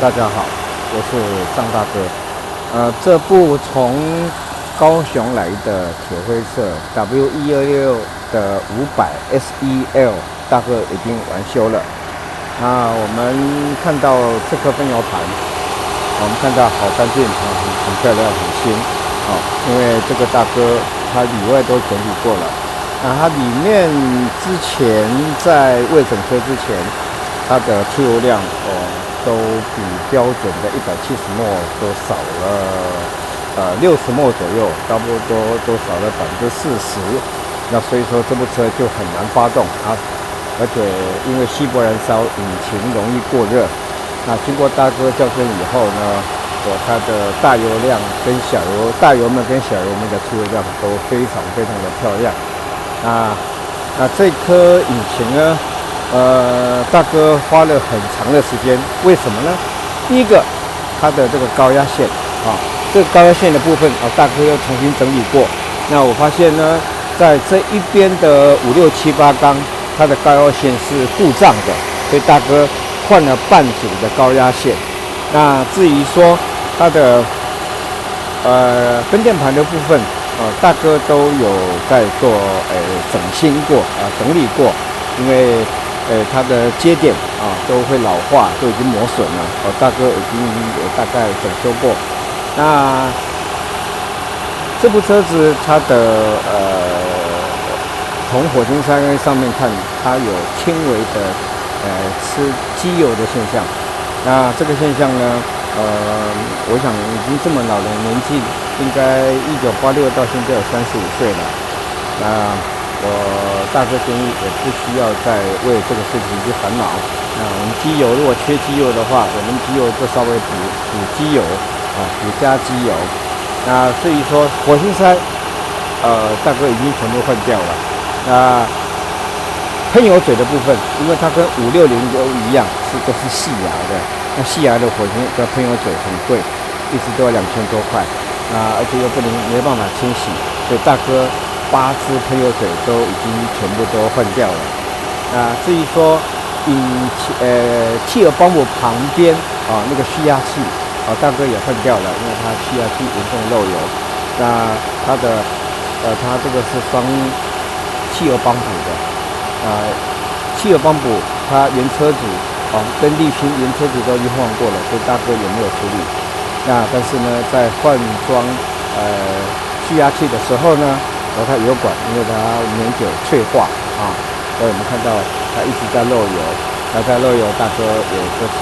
大家好，我是张大哥。这部从高雄来的铁灰色 W126的500 SEL 大哥已经完修了。我们看到这颗分油盘，我们看到好干净啊，很漂亮，很新啊。因为这个大哥他里外都整理过了。它里面之前在未整车之前，它的出油量都比标准的170ml都少了60ml左右，差不多都少了40%。那所以说这部车就很难发动啊，而且因为稀薄燃烧，引擎容易过热。那经过大哥校正以后呢，它的大油量跟大油门跟小油门的出油量都非常非常的漂亮。那这颗引擎呢，大哥花了很长的时间，为什么呢？第一个，它的这个高压线这个高压线的部分大哥又重新整理过。那我发现呢，在这一边的5、6、7、8缸，它的高压线是故障的，所以大哥换了半组的高压线。那至于说它的分电盘的部分，大哥都有在做整新过整理过，因为它的接点都会老化，都已经磨损了。大哥已经有大概整修过。那这部车子它的从火星山上面看，它有轻微的吃机油的现象。那这个现象呢，我想已经这么老的年纪，应该1986到现在有35岁了。那我大哥建议也不需要再为这个事情去烦恼。那我们机油如果缺机油的话，我们机油就稍微补机油补加机油。那至于说火星塞，大哥已经全部换掉了。那喷油嘴的部分，因为它跟560都一样，都是细牙的。那细牙的火星的喷油嘴很贵，一直都要2000多块。而且又没办法清洗，所以大哥8支喷油嘴都已经全部都换掉了。至于说汽油泵浦旁边那个蓄压器大哥也换掉了，因为它蓄压器严重漏油。那它这个是双汽油泵浦的。汽油泵浦它原车主跟沥青原车主都已经换过了，所以大哥也没有处理。但是呢，在换装蓄压器的时候呢，它油管因为它年久脆化所以我们看到它一直在漏油。在漏油，大哥也就是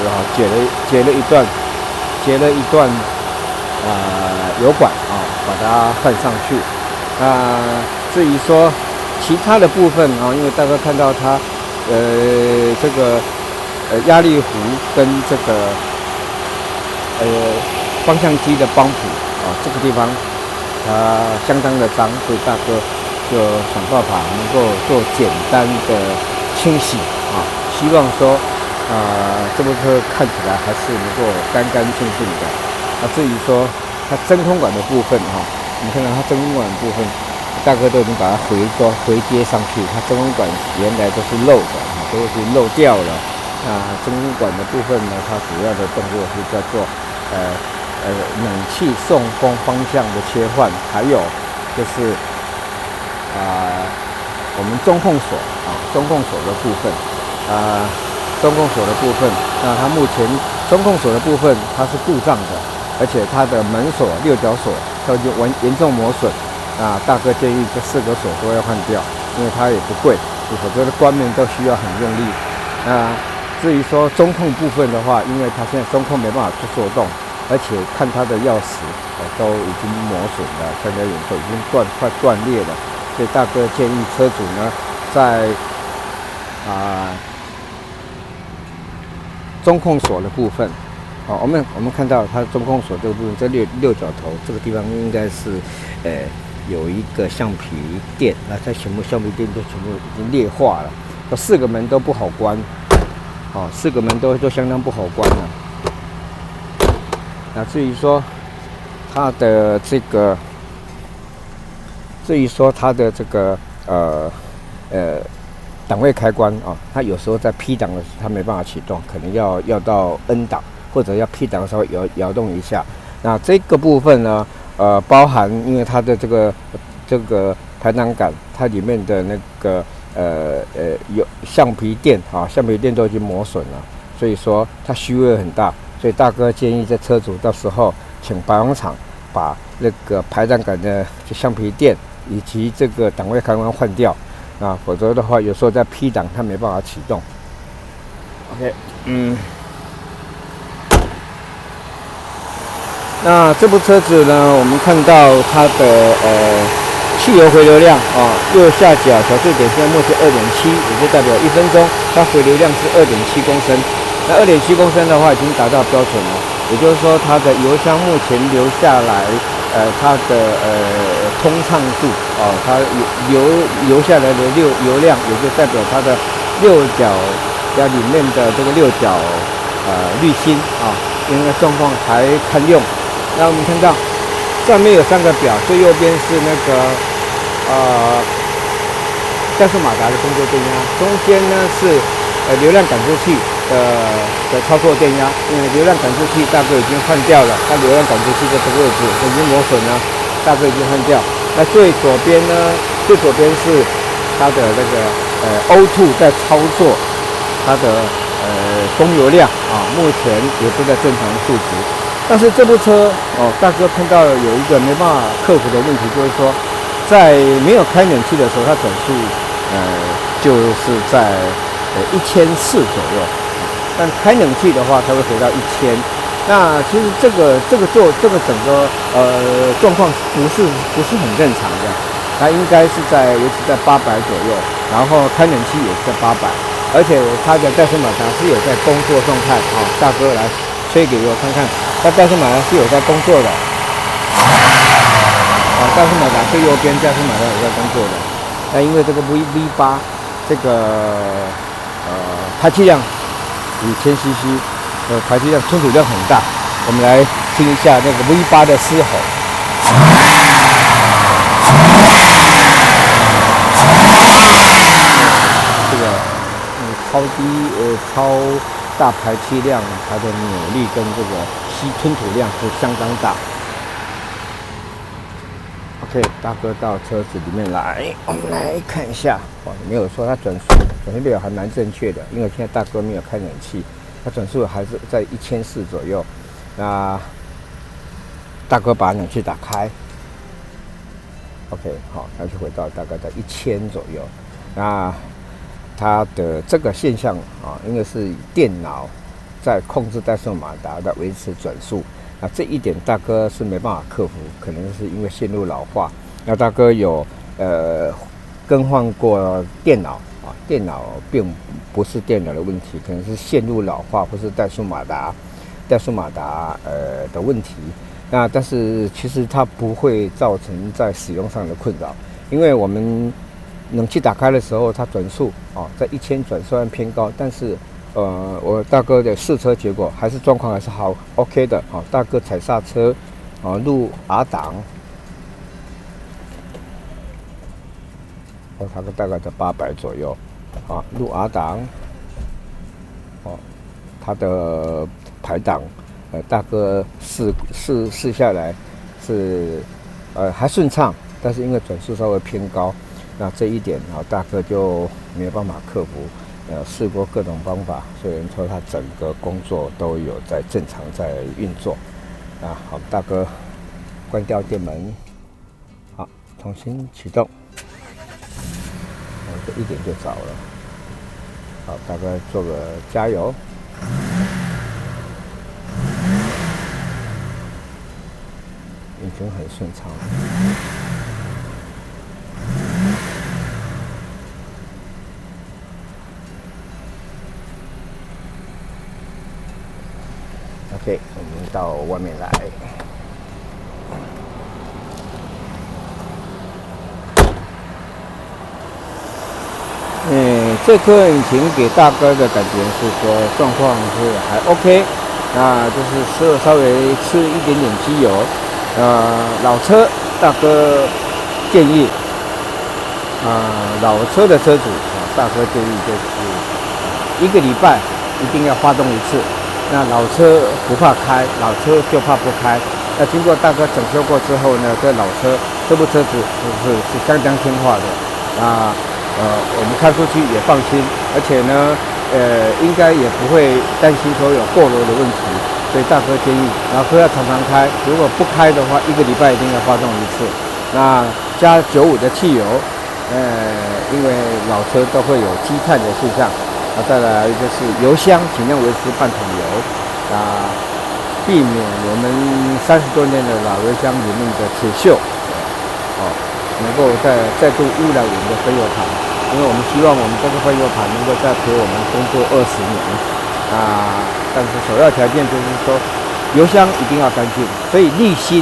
截了一段油管把它换上去。至于说其他的部分因为大哥看到它这个压力壶跟这个方向机的泵浦这个地方它相当的脏，所以大哥就想办法能够做简单的清洗希望说这部车看起来还是能够干干净净的。至于说它真空管的部分你看到它真空管的部分，大哥都已经把它回接上去。它真空管原来都是漏的都已经漏掉了。真空管的部分呢，它主要的动作是叫做冷气送风方向的切换，还有就是我们中控锁的部分那它目前中控锁的部分它是故障的，而且它的门锁6角锁它已经严重磨损。大哥建议这4个锁都要换掉，因为它也不贵，否则的关门都需要很用力。至于说中控部分的话，因为它现在中控没办法去做动，而且看它的钥匙都已经磨损了，看起来有时候已经快断裂了。所以大哥建议车主呢，在中控锁的部分我们看到它中控锁这个部分，这六角头这个地方应该是有一个橡皮垫，它全部橡皮垫就全部已经裂化了。4个门都不好关，4个门都相当不好关了。至于说它的这个档位开关它有时候在 P 档的时候它没办法启动，可能要到 N 档或者要 P 档稍微摇动一下。那这个部分呢，包含因为它的这个排挡杆，它里面的那个有橡皮垫啊，橡皮垫都已经磨损了，所以说它虚位很大。所以大哥建议在车主到时候请保养厂把那个排挡杆的橡皮垫以及这个档位开关换掉啊，否则的话有时候在 P 档它没办法启动。OK， 那这部车子呢，我们看到它的汽油回流量啊，右下角小数点现在目前2.7，也就代表1分钟它回流量是2.7公升。那2.7公升的话已经达到标准了，也就是说它的油箱目前流下来，它的通畅度啊，它流下来的油量，也就代表它的六角里面的这个六角滤芯啊，应该状况还堪用。那我们看到上面有3个表，最右边是那个怠速马达的工作电压，中间呢是流量感受器的操作电压，因为流量感受器大哥已经换掉了，它流量感受器在这个位置已经磨损了，大哥已经换掉。那最左边是它的那个O2 在操作它的供油量啊，目前也都在正常数值。但是这部车大哥碰到有一个没办法克服的问题，就是说在没有开冷气的时候，它转速就是在1400左右，但开冷气的话，它会回到1000。那其实这个整个状况不是很正常的，它应该是维持在800左右，然后开冷气也是在800，而且它的怠速马达是有在工作状态啊。大哥来吹给我看看，它怠速马达是有在工作的啊，怠速马达最右边怠速马达有在工作的。那因为这个 V8 这个排气量5000 cc， 排气量吞吐量很大。我们来听一下那个 V8 的嘶吼。这个超大排气量，它的扭力跟这个吞吐量是相当大。OK， 大哥到车子里面来，我们来看一下。没有说它转速表还蛮正确的，因为现在大哥没有开冷气，它转速还是在1400左右。那大哥把冷气打开 ，OK， 好，它就回到大概在1000左右。那它的这个现象啊，因为是电脑在控制怠速马达在维持转速。那这一点大哥是没办法克服，可能是因为线路老化。那大哥有更换过电脑啊，电脑并不是电脑的问题，可能是线路老化或是怠速马达的问题。那但是其实它不会造成在使用上的困扰，因为我们冷气打开的时候，它转速啊在1000转虽然偏高，但是我大哥的试车结果状况还是好 OK 的。好，大哥踩刹车，入 R 档，它大概在800左右，入 R 档，它的排档，大哥试下来是还顺畅，但是因为转速稍微偏高，那这一点大哥就没有办法克服。试过各种方法，所以说他整个工作都有在正常在运作。好，大哥关掉电门，好，重新启动，这1点就着了。好，大哥做个加油。引擎很顺畅。OK， 我们到外面来。这颗引擎给大哥的感觉是说状况是还 OK， 那就是稍微吃一点点机油。老车大哥建议，老车的车主大哥建议就是1个礼拜一定要发动一次。那老车不怕开，老车就怕不开。那经过大哥整修过之后呢，这老车这部车子是相当听话的。那我们开出去也放心，而且呢，应该也不会担心说有过炉的问题。所以大哥建议老车要常常开，如果不开的话，1个礼拜一定要发动一次。那加95的汽油，因为老车都会有积碳的现象。再来就是油箱，尽量维持半桶油，避免我们30多年的老油箱里面的铁锈，能够再度污染我们的喷油盘。因为我们希望我们这个喷油盘能够再陪我们工作20年。但是首要条件就是说，油箱一定要干净，所以滤芯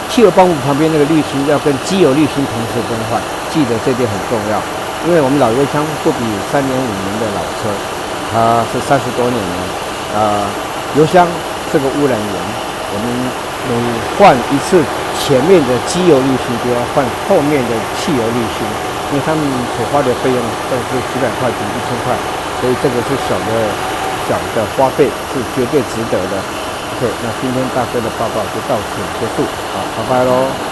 汽油泵浦旁边那个滤芯要跟机油滤芯同时更换，记得这点很重要。因为我们老油箱不比3年5年的老车，它是30多年了，油箱是个污染源，我们每换一次前面的机油滤芯，就要换后面的汽油滤芯，因为他们所花的费用都是几百块钱、1000块，所以这个是小的花费，是绝对值得的。OK， 那今天大哥的报告就到此结束，好，拜拜喽。